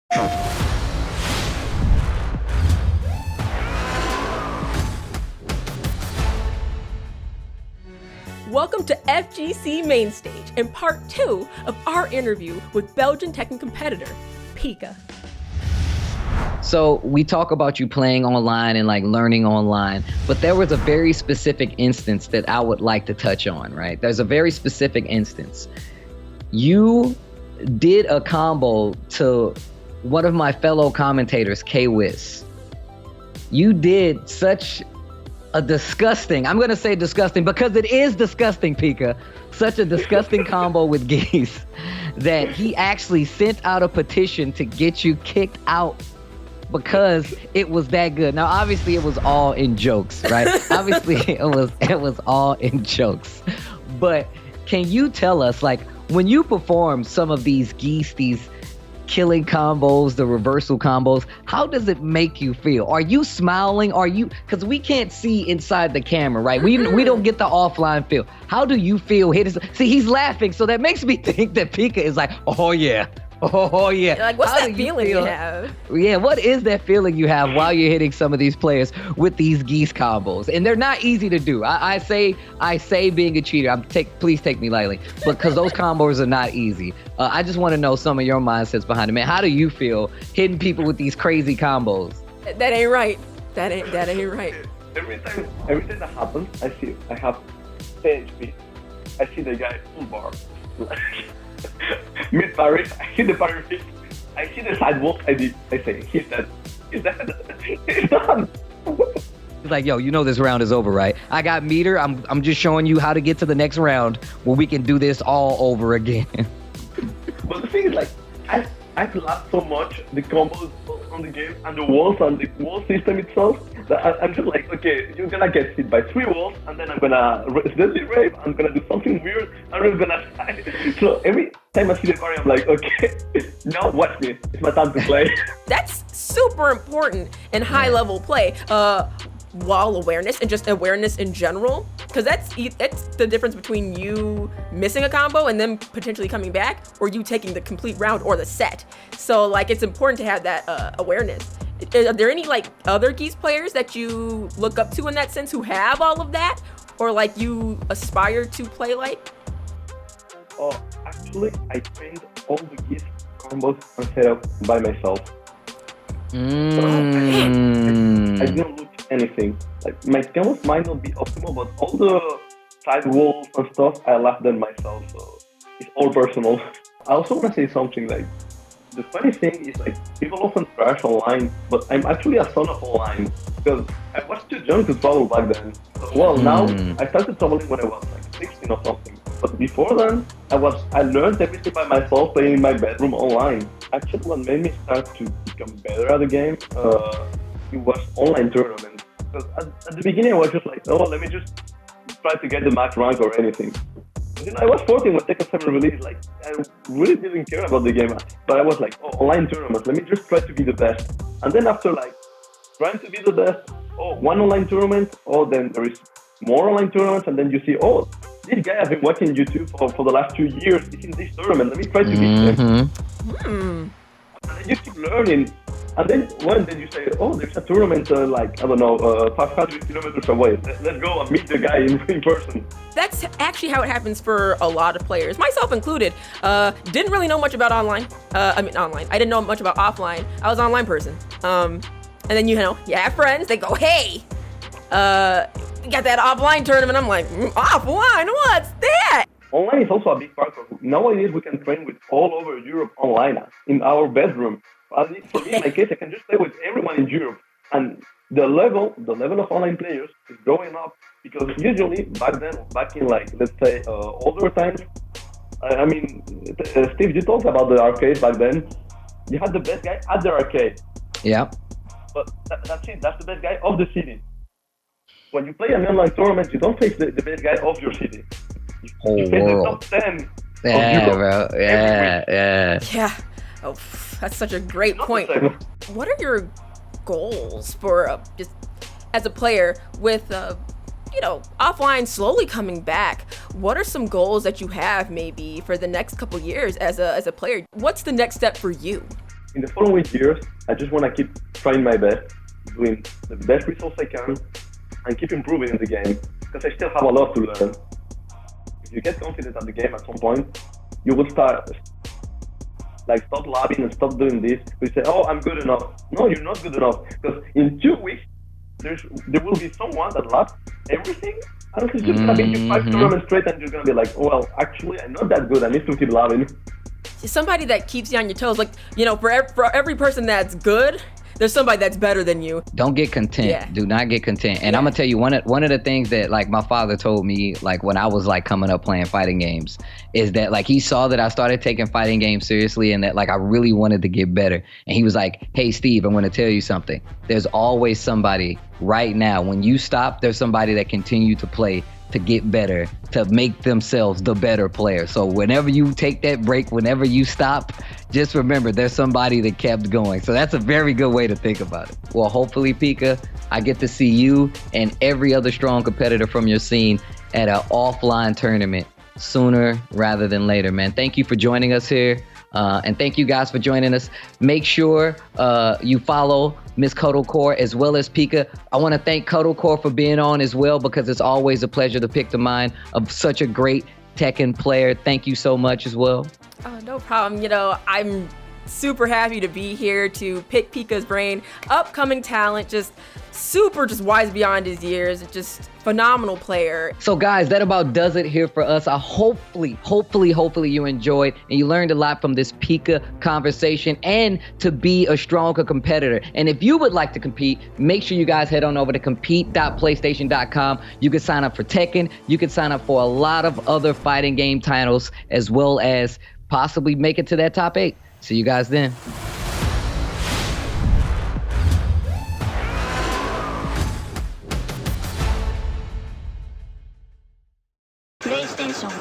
Welcome to FGC Mainstage and part 2 of our interview with Belgian Tekken competitor, Pika. So we talk about you playing online and like learning online, but there was a very specific instance that I would like to touch on, right? There's a very specific instance. You did a combo to one of my fellow commentators, K-Wiz. You did such a disgusting, I'm gonna say disgusting because it is disgusting, Pika, such a disgusting combo with Geese that he actually sent out a petition to get you kicked out because it was that good. Now, obviously it was all in jokes, right? Obviously it was all in jokes. But can you tell us, like, when you perform some of these Geese, these killing combos, the reversal combos, how does it make you feel? Are you smiling? Are you, because we can't see inside the camera, right? We don't get the offline feel. How do you feel? See, he's laughing, so that makes me think that Pika is like, oh yeah. Oh yeah. Like, what's that feeling you have? Yeah, what is that feeling you have while you're hitting some of these players with these Geese combos? And they're not easy to do. I say being a cheater. Please take me lightly, because those combos are not easy. I just want to know some of your mindsets behind it, man. How do you feel hitting people with these crazy combos? That ain't right. That ain't right. Every time that happens, I have 10 HP. I see the guy full bar. Mid parry, I hit the parry fix. I see the sidewalk. I say, he's dead. He's done. He's like, yo, you know this round is over, right? I got meter. I'm just showing you how to get to the next round where we can do this all over again. But the thing is, like, I've laughed so much the combos on the game and the walls and the wall system itself that I'm just like, okay, you're gonna get hit by 3 walls and then I'm gonna deadly rave, I'm gonna do something weird, and I'm gonna die. So every time I see the parry, I'm like, okay, now watch me. It's my time to play. That's super important in high level play. Wall awareness and just awareness in general, because that's the difference between you missing a combo and then potentially coming back, or you taking the complete round or the set. So like, it's important to have that awareness. Are there any like other Geese players that you look up to in that sense who have all of that, or like you aspire to play like? Oh, actually, I trained all the Geese combos and set up by myself. So I didn't look anything. Like, my combos might not be optimal, but all the side walls and stuff, I left them myself, so it's all personal. I also want to say something, like, the funny thing is, like, people often trash online, but I'm actually a son of online, because I was too young to travel back then. Well, now, I started traveling when I was like 16 or something. But before then, I learned everything by myself playing in my bedroom online. Actually, what made me start to become better at the game, it was online tournaments. Because at the beginning, I was just like, oh, let me just try to get the max rank or anything. You know, I was 14 when Tekken 7 released. Like, I really didn't care about the game, but I was like, oh, online tournaments. Let me just try to be the best. And then after like trying to be the best, oh, one online tournament, oh, then there is more online tournaments, and then you see, oh, this guy I've been watching YouTube for the last 2 years is in this tournament. Let me try to beat him. And then you keep learning. And then one day you say, oh, there's a tournament like, I don't know, 500 kilometers away. Let's go and meet the guy in person. That's actually how it happens for a lot of players, myself included. Didn't really know much about online. Online. I didn't know much about offline. I was an online person. And then, you know, you have friends, they go, hey, you got that offline tournament. I'm like, offline? What's that? Online is also a big part of it. Nowadays, we can train with all over Europe online in our bedroom. At least for me, in my case, I can just play with everyone in Europe. And the level of online players is growing up, because usually back in like, let's say, older times, I mean, Steve, you talked about the arcade back then. You had the best guy at the arcade. Yeah. But that's it. That's the best guy of the city. When you play an online tournament, you don't face the best guy of your city. You face the top 10 Yeah, of Europe. bro. Yeah. Yeah. Oh, that's such a great point. What are your goals for just as a player with offline slowly coming back? What are some goals that you have maybe for the next couple years as a player? What's the next step for you? in the following years, I just want to keep trying my best, doing the best results I can, and keep improving in the game, because I still have a lot to learn. If you get confident at the game at some point, you will start, stop loving and stop doing this. You say, oh, I'm good enough. No, you're not good enough, because in 2 weeks, there will be someone that loves everything, and he's just gonna beat you 5 tournaments straight, and you're gonna be like, oh, well, actually, I'm not that good. I need to keep loving. Somebody that keeps you on your toes, like, you know, for every person that's good, there's somebody that's better than you. Don't get content. Yeah. Do not get content. And I'm gonna tell you one of the things that like my father told me like when I was like coming up playing fighting games is that like he saw that I started taking fighting games seriously and that like I really wanted to get better. And he was like, hey Steve, I'm gonna tell you something. There's always somebody right now. When you stop, there's somebody that continue to play to get better, to make themselves the better player. So whenever you take that break, whenever you stop, just remember there's somebody that kept going. So that's a very good way to think about it. Well, hopefully, Pika, I get to see you and every other strong competitor from your scene at an offline tournament sooner rather than later, man. Thank you for joining us here. And thank you guys for joining us. Make sure you follow Miss Cuddlecore as well as Pika. I want to thank Cuddlecore for being on as well because it's always a pleasure to pick the mind of such a great Tekken player. Thank you so much as well. Oh, no problem. You know, I'm super happy to be here to pick Pika's brain. Upcoming talent, just wise beyond his years, just phenomenal player. So guys, that about does it here for us. I hopefully you enjoyed and you learned a lot from this Pika conversation and to be a stronger competitor. And if you would like to compete, make sure you guys head on over to compete.playstation.com. You can sign up for Tekken. You can sign up for a lot of other fighting game titles as well as possibly make it to that top 8. See you guys then. PlayStation